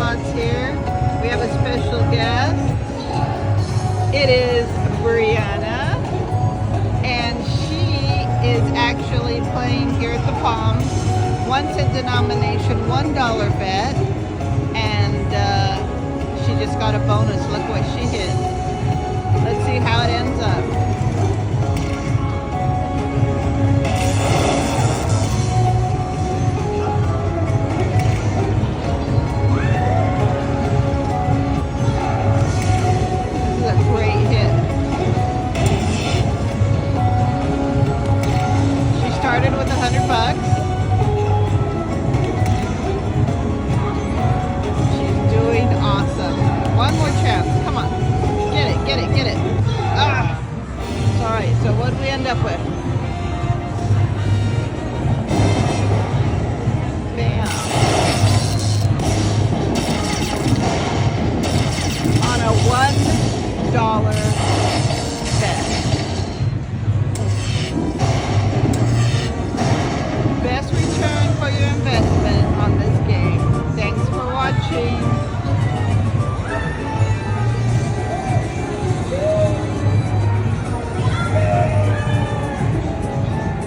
slots here. We have a special guest. It is Brianna, and she is actually playing here at the Palms. One cent denomination, $1 bet, and she just got a bonus. Look what she hit. Let's see how it ends up. Started with $100. She's doing awesome. One more chance. Come on. Get it, get it, get it. Ah! Sorry, so what did we end up with? Bam. On a $1 bet. Best return for your investment on this game. Thanks for watching.